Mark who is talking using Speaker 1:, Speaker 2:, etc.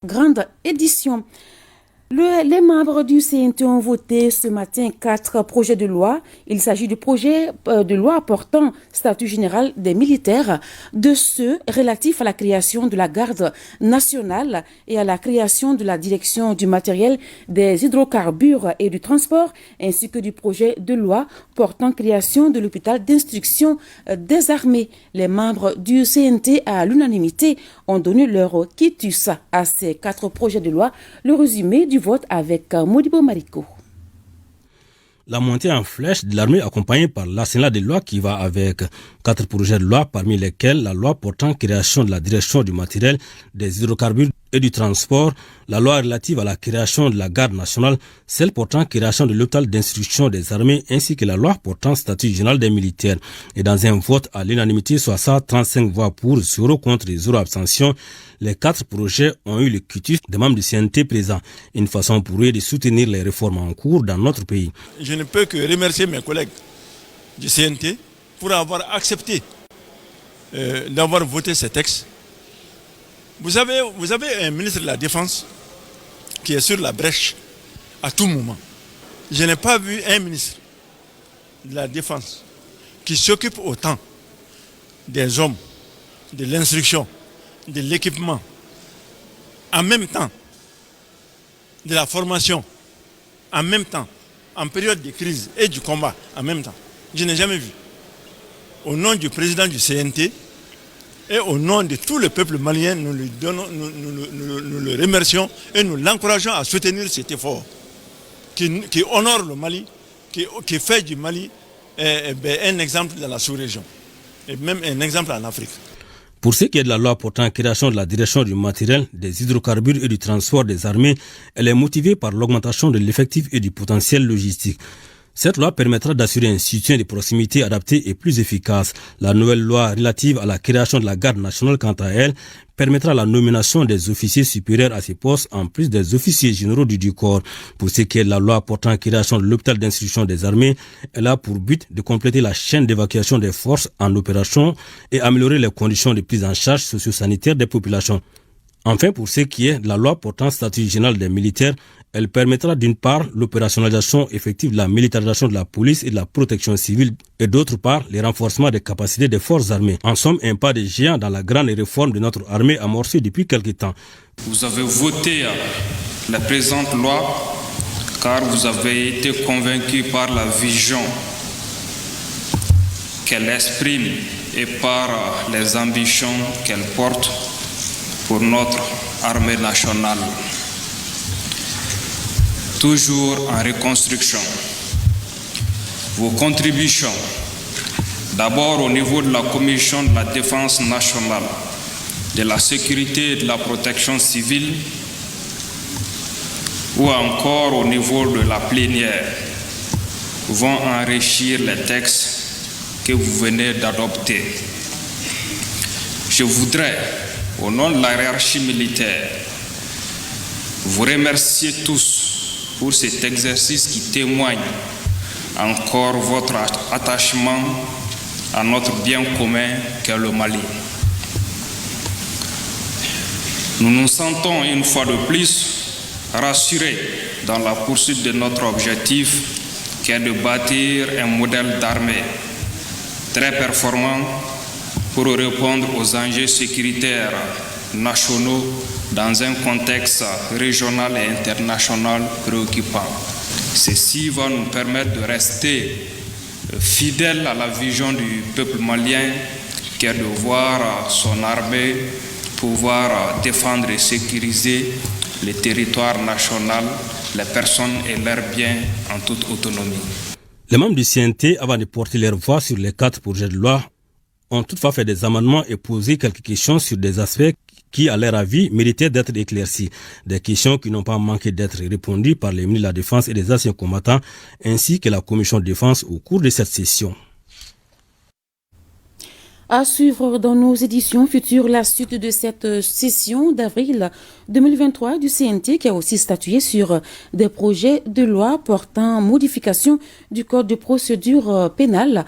Speaker 1: Grande édition. Les membres du CNT ont voté ce matin 4 projets de loi. Il s'agit du projet de loi portant statut général des militaires, de ceux relatifs à la création de la garde nationale et à la création de la direction du matériel des hydrocarbures et du transport, ainsi que du projet de loi portant création de l'hôpital d'instruction des armées. Les membres du CNT, à l'unanimité, ont donné leur quitus à ces 4 projets de loi. Le résumé du vote avec Modibo Mariko.
Speaker 2: La montée en flèche de l'armée accompagnée par l'arsenal des lois qui va avec 4 projets de loi, parmi lesquels la loi portant création de la direction du matériel des hydrocarbures et du transport, la loi relative à la création de la garde nationale, celle portant création de l'hôpital d'instruction des armées ainsi que la loi portant statut général des militaires. Et dans un vote à l'unanimité, soit 35 voix pour, 0 contre et 0 abstention, les 4 projets ont eu le quitus des membres du CNT présents. Une façon pour eux de soutenir les réformes en cours dans notre pays.
Speaker 3: Je ne peux que remercier mes collègues du CNT pour avoir accepté d'avoir voté ces textes. Vous avez un ministre de la Défense qui est sur la brèche à tout moment. Je n'ai pas vu un ministre de la Défense qui s'occupe autant des hommes, de l'instruction, de l'équipement, en même temps, de la formation, en même temps, en période de crise et du combat, en même temps. Je n'ai jamais vu. Au nom du président du CNT et au nom de tout le peuple malien, nous le remercions et nous l'encourageons à soutenir cet effort qui honore le Mali, qui fait du Mali un exemple dans la sous-région et même un exemple en Afrique.
Speaker 2: Pour ce qui est de la loi portant création de la direction du matériel, des hydrocarbures et du transport des armées, elle est motivée par l'augmentation de l'effectif et du potentiel logistique. Cette loi permettra d'assurer un soutien de proximité adapté et plus efficace. La nouvelle loi relative à la création de la garde nationale, quant à elle, permettra la nomination des officiers supérieurs à ces postes en plus des officiers généraux du corps. Pour ce qui est de la loi portant création de l'hôpital d'instruction des armées, elle a pour but de compléter la chaîne d'évacuation des forces en opération et améliorer les conditions de prise en charge socio-sanitaire des populations. Enfin, pour ce qui est de la loi portant statut général des militaires, elle permettra d'une part l'opérationnalisation effective de la militarisation de la police et de la protection civile et d'autre part le renforcement des capacités des forces armées. En somme, un pas de géant dans la grande réforme de notre armée amorcée depuis quelque temps.
Speaker 4: Vous avez voté la présente loi car vous avez été convaincu par la vision qu'elle exprime et par les ambitions qu'elle porte pour notre armée nationale. Toujours en reconstruction. Vos contributions, d'abord au niveau de la Commission de la Défense nationale, de la sécurité et de la protection civile, ou encore au niveau de la plénière, vont enrichir les textes que vous venez d'adopter. Je voudrais, au nom de la hiérarchie militaire, vous remercier tous pour cet exercice qui témoigne encore votre attachement à notre bien commun qu'est le Mali. Nous nous sentons une fois de plus rassurés dans la poursuite de notre objectif qui est de bâtir un modèle d'armée très performant pour répondre aux enjeux sécuritaires nationaux dans un contexte régional et international préoccupant. Ceci va nous permettre de rester fidèles à la vision du peuple malien qui est de voir son armée pouvoir défendre et sécuriser le territoire national, les personnes et leurs biens en toute autonomie.
Speaker 2: Les membres du CNT, avant de porter leur voix sur les 4 projets de loi, ont toutefois fait des amendements et posé quelques questions sur des aspects qui, à leur avis, méritaient d'être éclaircis. Des questions qui n'ont pas manqué d'être répondues par les ministres de la Défense et des anciens combattants, ainsi que la Commission de défense au cours de cette session.
Speaker 1: À suivre dans nos éditions futures la suite de cette session d'avril 2023 du CNT qui a aussi statué sur des projets de loi portant modification du Code de procédure pénale.